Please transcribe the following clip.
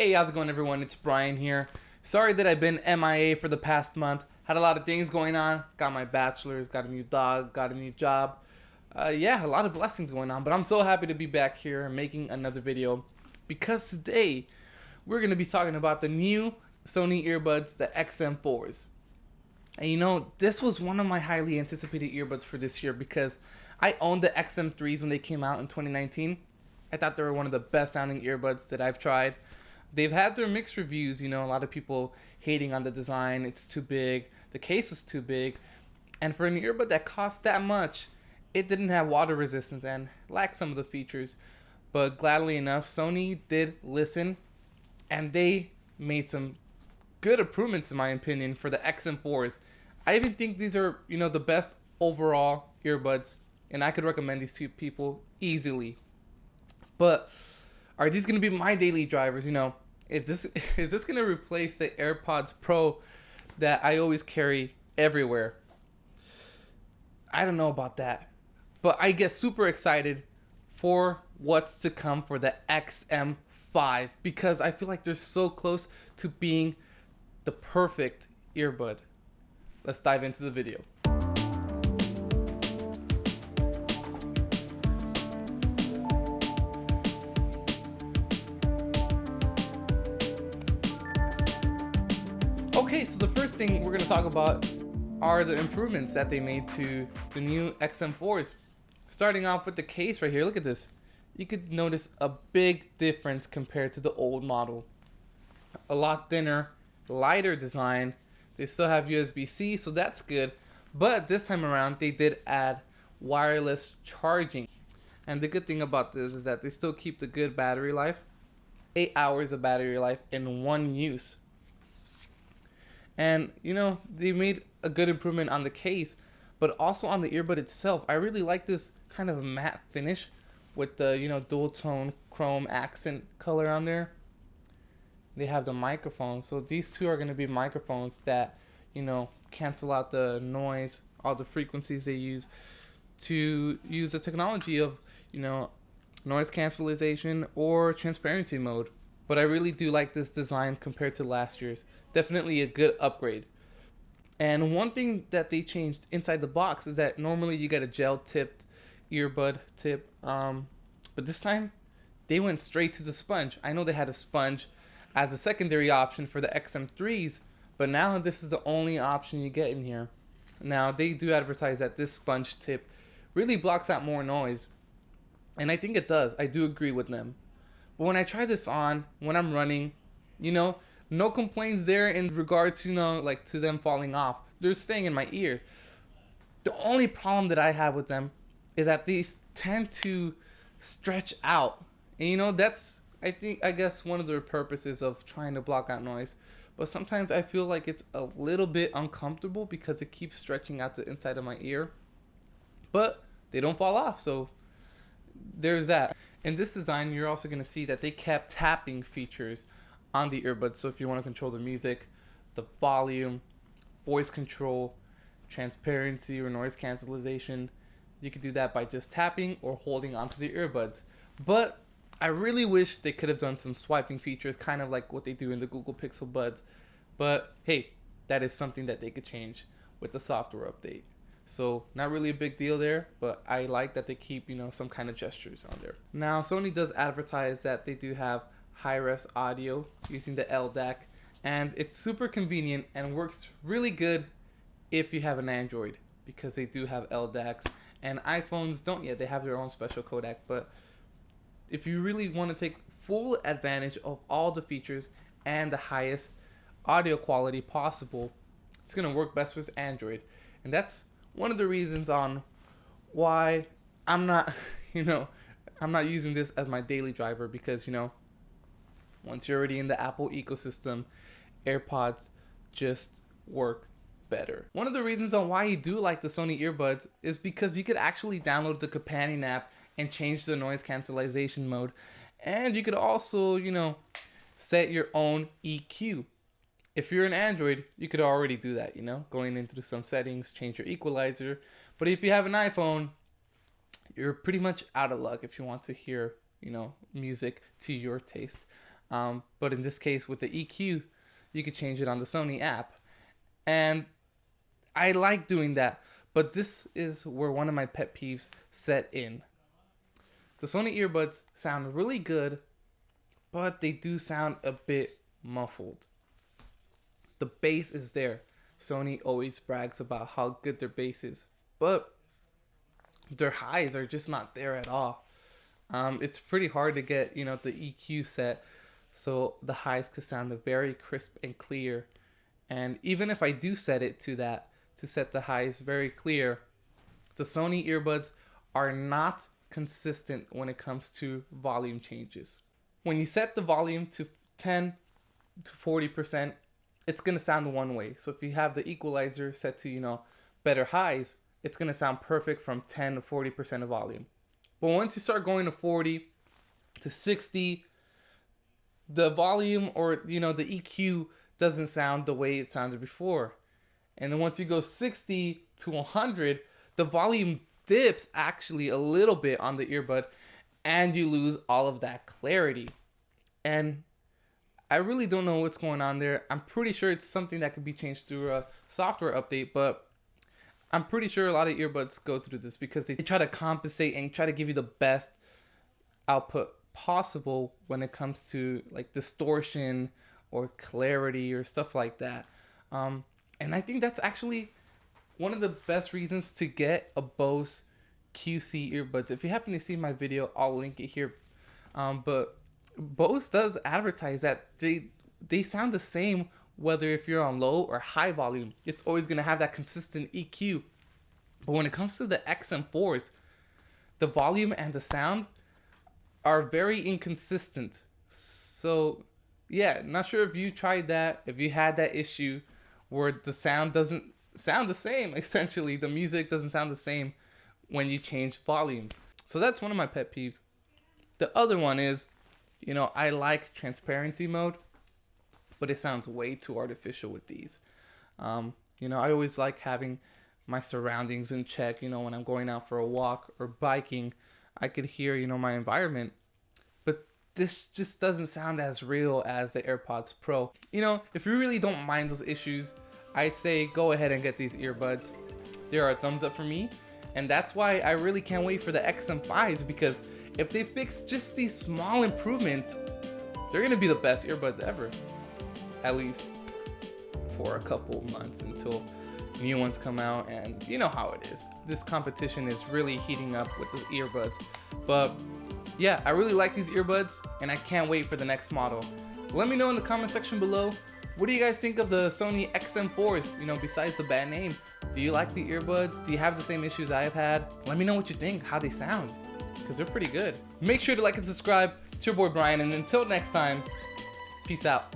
Hey, how's it going, everyone? It's Brian here. Sorry that I've been MIA for the past month. Had a lot of things going on. Got my bachelor's, got a new dog, got a new job. Yeah, a lot of blessings going on. But I'm so happy to be back here making another video because today we're going to be talking about the new Sony earbuds, the XM4s. And you know, this was one of my highly anticipated earbuds for this year because I owned the XM3s when they came out in 2019. I thought they were one of the best sounding earbuds that I've tried. They've had their mixed reviews, you know, a lot of people hating on the design. It's too big. The case was too big. And for an earbud that cost that much, it didn't have water resistance and lacked some of the features. But gladly enough, Sony did listen and they made some good improvements, in my opinion, for the XM4s. I even think these are, you know, the best overall earbuds, and I could recommend these to people easily. But are these going to be my daily drivers? You know, is this going to replace the AirPods Pro that I always carry everywhere? I don't know about that, but I get super excited for what's to come for the XM5 because I feel like they're so close to being the perfect earbud. Let's dive into the video. Okay, so the first thing we're going to talk about are the improvements that they made to the new XM4s. Starting off with the case right here, look at this. You could notice a big difference compared to the old model. A lot thinner, lighter design. They still have USB-C, so that's good. But this time around, they did add wireless charging. And the good thing about this is that they still keep the good battery life. 8 hours of battery life in one use. And, you know, they made a good improvement on the case, but also on the earbud itself. I really like this kind of matte finish with the, you know, dual tone chrome accent color on there. They have the microphone. So these two are going to be microphones that, you know, cancel out the noise, all the frequencies they use to use the technology of, you know, noise cancellation or transparency mode. But I really do like this design compared to last year's. Definitely a good upgrade. And one thing that they changed inside the box is that normally you get a gel tipped earbud tip, but this time they went straight to the sponge. I know they had a sponge as a secondary option for the XM3s, but now this is the only option you get in here. Now they do advertise that this sponge tip really blocks out more noise, and I think it does. I do agree with them. But when I try this on, when I'm running, you know, no complaints there in regards, you know, like to them falling off. They're staying in my ears. The only problem that I have with them is that these tend to stretch out. And you know, that's, I guess one of the purposes of trying to block out noise. But sometimes I feel like it's a little bit uncomfortable because it keeps stretching out the inside of my ear. But they don't fall off, so there's that. In this design, you're also going to see that they kept tapping features on the earbuds. So if you want to control the music, the volume, voice control, transparency or noise cancellation, you could do that by just tapping or holding onto the earbuds. But I really wish they could have done some swiping features, kind of like what they do in the Google Pixel Buds. But hey, that is something that they could change with the software update. So not really a big deal there, but I like that they keep, you know, some kind of gestures on there. Now Sony does advertise that they do have high-res audio using the LDAC, and it's super convenient and works really good if you have an Android because they do have LDACs, and iPhones don't yet. They have their own special codec, but if you really want to take full advantage of all the features and the highest audio quality possible, it's going to work best with Android. And that's one of the reasons on why I'm not, you know, I'm not using this as my daily driver because, you know, once you're already in the Apple ecosystem, AirPods just work better. One of the reasons on why you do like the Sony earbuds is because you could actually download the companion app and change the noise cancellation mode. And you could also, you know, set your own EQ. If you're an Android, you could already do that, you know, going into some settings, change your equalizer. But if you have an iPhone, you're pretty much out of luck if you want to hear, you know, music to your taste. But in this case with the EQ, you could change it on the Sony app. And I like doing that, but this is where one of my pet peeves set in. The Sony earbuds sound really good, but they do sound a bit muffled. The bass is there. Sony always brags about how good their bass is, but their highs are just not there at all. It's pretty hard to get, the EQ set so the highs could sound very crisp and clear. And even if I do set it to that, to set the highs very clear, the Sony earbuds are not consistent when it comes to volume changes. When you set the volume to 10 to 40%, it's going to sound one way. So if you have the equalizer set to, better highs, it's going to sound perfect from 10 to 40% of volume. But once you start going to 40 to 60, the volume or, the EQ doesn't sound the way it sounded before. And then once you go 60 to 100, the volume dips actually a little bit on the earbud and you lose all of that clarity. And I really don't know what's going on there. I'm pretty sure it's something that could be changed through a software update, but I'm pretty sure a lot of earbuds go through this because they try to compensate and try to give you the best output possible when it comes to like distortion or clarity or stuff like that. And I think that's actually one of the best reasons to get a Bose QC earbuds. If you happen to see my video, I'll link it here. But Bose does advertise that they sound the same whether if you're on low or high volume. It's always going to have that consistent EQ. But when it comes to the XM4s, the volume and the sound are very inconsistent. So yeah, not sure if you tried that, if you had that issue where the sound doesn't sound the same. Essentially, the music doesn't sound the same when you change volumes. So that's one of my pet peeves. The other one is, I like transparency mode, but it sounds way too artificial with these. I always like having my surroundings in check. When I'm going out for a walk or biking, I could hear, my environment. But this just doesn't sound as real as the AirPods Pro. If you really don't mind those issues, I'd say go ahead and get these earbuds. They are a thumbs up for me. And that's why I really can't wait for the XM5s, because if they fix just these small improvements, they're going to be the best earbuds ever. At least for a couple months until new ones come out, and you know how it is. This competition is really heating up with the earbuds. But yeah, I really like these earbuds and I can't wait for the next model. Let me know in the comment section below, what do you guys think of the Sony XM4s, besides the bad name? Do you like the earbuds? Do you have the same issues I've had? Let me know what you think, how they sound, because they're pretty good. Make sure to like and subscribe. It's your boy Brian, and until next time, peace out.